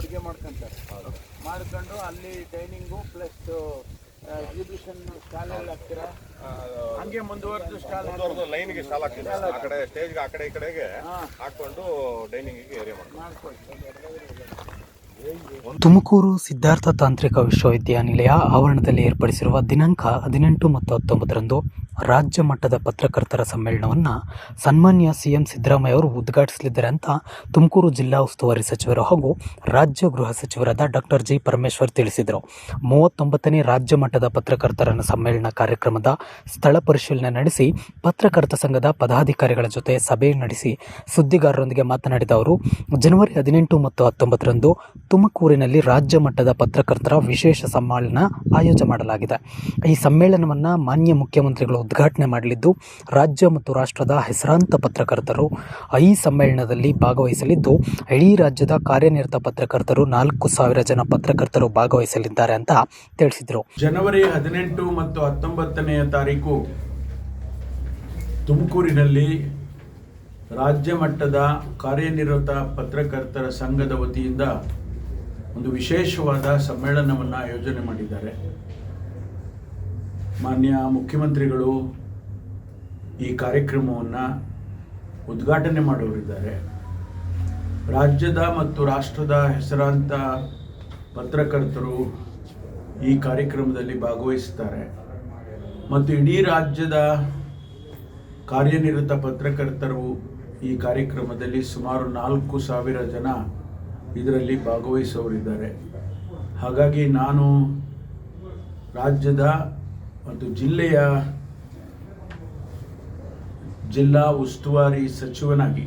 ಅಡುಗೆ ಮಾಡ್ಕೊಂತಾರೆ. ಮಾಡ್ಕೊಂಡು ಅಲ್ಲಿ ಡೈನಿಂಗು ಪ್ಲಸ್ ಎಕ್ಸಿಬಿಷನ್ ಸ್ಟಾಲ್ ಎಲ್ಲ ಹಾಕ್ತೀರಾ? ಹಂಗೆ ಮುಂದುವರೆದು ಸ್ಟಾಲ್ ಲೈನ್ಗೆ ಸ್ಟಾಲ್ ಹಾಕ್ತೀರಾ? ಆ ಕಡೆ ಸ್ಟೇಜ್ಗೆ ಆ ಕಡೆ ಈ ಕಡೆಗೆ ಹಾಕೊಂಡು ಡೈನಿಂಗಿಗೆ ಏರಿಯಾ ಮಾಡ್ಕೊಳ್ಳಿ. ತುಮಕೂರು ಸಿದ್ಧಾರ್ಥ ತಾಂತ್ರಿಕ ವಿಶ್ವವಿದ್ಯಾನಿಲಯ ಆವರಣದಲ್ಲಿ ಏರ್ಪಡಿಸಿರುವ ದಿನಾಂಕ 18 ಮತ್ತು 19ರಂದು ರಾಜ್ಯ ಮಟ್ಟದ ಪತ್ರಕರ್ತರ ಸಮ್ಮೇಳನವನ್ನು ಸನ್ಮಾನ್ಯ ಸಿಎಂ ಸಿದ್ದರಾಮಯ್ಯ ಅವರು ಉದ್ಘಾಟಿಸಲಿದ್ದಾರೆ ಅಂತ ತುಮಕೂರು ಜಿಲ್ಲಾ ಉಸ್ತುವಾರಿ ಸಚಿವರು ಹಾಗೂ ರಾಜ್ಯ ಗೃಹ ಸಚಿವರಾದ ಡಾಕ್ಟರ್ ಜಿ ಪರಮೇಶ್ವರ್ ತಿಳಿಸಿದರು. 39ನೇ ರಾಜ್ಯ ಮಟ್ಟದ ಪತ್ರಕರ್ತರ ಸಮ್ಮೇಳನ ಕಾರ್ಯಕ್ರಮದ ಸ್ಥಳ ಪರಿಶೀಲನೆ ನಡೆಸಿ ಪತ್ರಕರ್ತ ಸಂಘದ ಪದಾಧಿಕಾರಿಗಳ ಜೊತೆ ಸಭೆ ನಡೆಸಿ ಸುದ್ದಿಗಾರರೊಂದಿಗೆ ಮಾತನಾಡಿದ ಅವರು, ಜನವರಿ 18 ಮತ್ತು 19ರಂದು ತುಮಕೂರಿನಲ್ಲಿ ರಾಜ್ಯ ಮಟ್ಟದ ಪತ್ರಕರ್ತರ ವಿಶೇಷ ಸಮ್ಮೇಳನ ಆಯೋಜನೆ ಮಾಡಲಾಗಿದೆ. ಈ ಸಮ್ಮೇಳನವನ್ನು ಮಾನ್ಯ ಮುಖ್ಯಮಂತ್ರಿಗಳು ಉದ್ಘಾಟನೆ ಮಾಡಲಿದ್ದು, ರಾಜ್ಯ ಮತ್ತು ರಾಷ್ಟ್ರದ ಹೆಸರಾಂತ ಪತ್ರಕರ್ತರು ಈ ಸಮ್ಮೇಳನದಲ್ಲಿ ಭಾಗವಹಿಸಲಿದ್ದು, ಇಡೀ ರಾಜ್ಯದ ಕಾರ್ಯನಿರತ ಪತ್ರಕರ್ತರು 4,000 ಜನ ಪತ್ರಕರ್ತರು ಭಾಗವಹಿಸಲಿದ್ದಾರೆ ಅಂತ ತಿಳಿಸಿದರು. ಜನವರಿ 18 ಮತ್ತು 19ನೆಯ ತಾರೀಕು ತುಮಕೂರಿನಲ್ಲಿ ರಾಜ್ಯ ಮಟ್ಟದ ಕಾರ್ಯನಿರತ ಪತ್ರಕರ್ತರ ಸಂಘದ ವತಿಯಿಂದ ಒಂದು ವಿಶೇಷವಾದ ಸಮ್ಮೇಳನವನ್ನು ಆಯೋಜನೆ ಮಾಡಿದ್ದಾರೆ. ಮಾನ್ಯ ಮುಖ್ಯಮಂತ್ರಿಗಳು ಈ ಕಾರ್ಯಕ್ರಮವನ್ನು ಉದ್ಘಾಟನೆ ಮಾಡೋರಿದ್ದಾರೆ. ರಾಜ್ಯದ ಮತ್ತು ರಾಷ್ಟ್ರದ ಹೆಸರಾಂತ ಪತ್ರಕರ್ತರು ಈ ಕಾರ್ಯಕ್ರಮದಲ್ಲಿ ಭಾಗವಹಿಸುತ್ತಾರೆ ಮತ್ತು ಇಡೀ ರಾಜ್ಯದ ಕಾರ್ಯನಿರತ ಪತ್ರಕರ್ತರು ಈ ಕಾರ್ಯಕ್ರಮದಲ್ಲಿ ಸುಮಾರು 4,000 ಜನ ಇದರಲ್ಲಿ ಭಾಗವಹಿಸೋರಿದ್ದಾರೆ. ಹಾಗಾಗಿ ನಾನು ರಾಜ್ಯದ ಮತ್ತು ಜಿಲ್ಲಾ ಉಸ್ತುವಾರಿ ಸಚಿವನಾಗಿ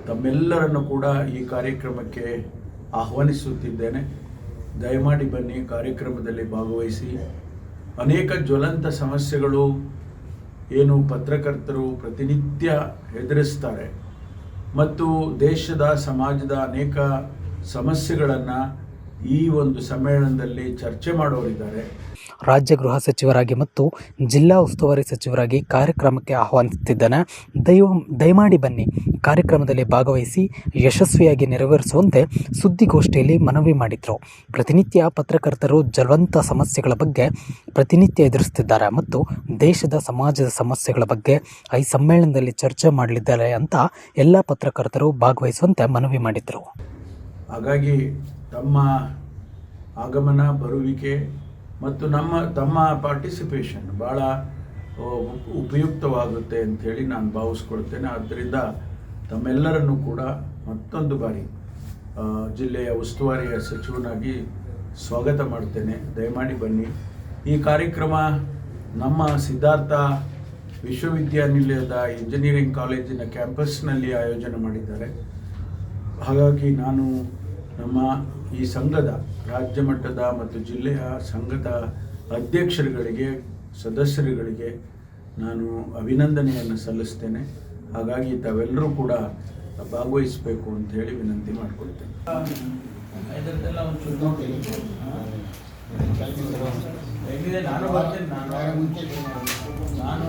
ತಮ್ಮೆಲ್ಲರನ್ನು ಕೂಡ ಈ ಕಾರ್ಯಕ್ರಮಕ್ಕೆ ಆಹ್ವಾನಿಸುತ್ತಿದ್ದೇನೆ. ದಯಮಾಡಿ ಬನ್ನಿ, ಕಾರ್ಯಕ್ರಮದಲ್ಲಿ ಭಾಗವಹಿಸಿ. ಅನೇಕ ಜ್ವಲಂತ ಸಮಸ್ಯೆಗಳು ಏನು ಪತ್ರಕರ್ತರು ಪ್ರತಿನಿತ್ಯ ಎದುರಿಸ್ತಾರೆ ಮತ್ತು ದೇಶದ ಸಮಾಜದ ಅನೇಕ ಸಮಸ್ಯೆಗಳನ್ನು ಈ ಒಂದು ಸಮ್ಮೇಳನದಲ್ಲಿ ಚರ್ಚೆ ಮಾಡೋರಿದ್ದಾರೆ. ರಾಜ್ಯ ಗೃಹ ಸಚಿವರಾಗಿ ಮತ್ತು ಜಿಲ್ಲಾ ಉಸ್ತುವಾರಿ ಸಚಿವರಾಗಿ ಕಾರ್ಯಕ್ರಮಕ್ಕೆ ಆಹ್ವಾನಿಸುತ್ತಿದ್ದೇನೆ. ದಯಮಾಡಿ ಬನ್ನಿ, ಕಾರ್ಯಕ್ರಮದಲ್ಲಿ ಭಾಗವಹಿಸಿ ಯಶಸ್ವಿಯಾಗಿ ನೆರವೇರಿಸುವಂತೆ ಸುದ್ದಿಗೋಷ್ಠಿಯಲ್ಲಿ ಮನವಿ ಮಾಡಿದರು. ಪ್ರತಿನಿತ್ಯ ಪತ್ರಕರ್ತರು ಜ್ವಲಂತ ಸಮಸ್ಯೆಗಳ ಬಗ್ಗೆ ಪ್ರತಿನಿತ್ಯ ಎದುರಿಸುತ್ತಿದ್ದಾರೆ ಮತ್ತು ದೇಶದ ಸಮಾಜದ ಸಮಸ್ಯೆಗಳ ಬಗ್ಗೆ ಈ ಸಮ್ಮೇಳನದಲ್ಲಿ ಚರ್ಚೆ ಮಾಡಲಿದ್ದಾರೆ ಅಂತ ಎಲ್ಲ ಪತ್ರಕರ್ತರು ಭಾಗವಹಿಸುವಂತೆ ಮನವಿ ಮಾಡಿದರು. ಹಾಗಾಗಿ ತಮ್ಮ ಆಗಮನ, ಬರುವಿಕೆ ಮತ್ತು ತಮ್ಮ ಪಾರ್ಟಿಸಿಪೇಷನ್ ಭಾಳ ಉಪಯುಕ್ತವಾಗುತ್ತೆ ಅಂಥೇಳಿ ನಾನು ಭಾವಿಸ್ಕೊಳ್ತೇನೆ. ಆದ್ದರಿಂದ ತಮ್ಮೆಲ್ಲರನ್ನು ಕೂಡ ಮತ್ತೊಂದು ಬಾರಿ ಜಿಲ್ಲೆಯ ಉಸ್ತುವಾರಿಯ ಸಚಿವನಾಗಿ ಸ್ವಾಗತ ಮಾಡ್ತೇನೆ. ದಯಮಾಡಿ ಬನ್ನಿ. ಈ ಕಾರ್ಯಕ್ರಮ ನಮ್ಮ ಸಿದ್ಧಾರ್ಥ ವಿಶ್ವವಿದ್ಯಾನಿಲಯದ ಇಂಜಿನಿಯರಿಂಗ್ ಕಾಲೇಜಿನ ಕ್ಯಾಂಪಸ್ನಲ್ಲಿ ಆಯೋಜನೆ ಮಾಡಿದ್ದಾರೆ. ಹಾಗಾಗಿ ನಾನು ನಮ್ಮ ಈ ಸಂಘದ ರಾಜ್ಯ ಮಟ್ಟದ ಮತ್ತು ಜಿಲ್ಲೆಯ ಸಂಘದ ಅಧ್ಯಕ್ಷರುಗಳಿಗೆ, ಸದಸ್ಯರುಗಳಿಗೆ ನಾನು ಅಭಿನಂದನೆಯನ್ನು ಸಲ್ಲಿಸ್ತೇನೆ. ಹಾಗಾಗಿ ತಾವೆಲ್ಲರೂ ಕೂಡ ಭಾಗವಹಿಸಬೇಕು ಅಂತ ಹೇಳಿ ವಿನಂತಿ ಮಾಡ್ಕೊಳ್ತೇನೆ. ನಾನು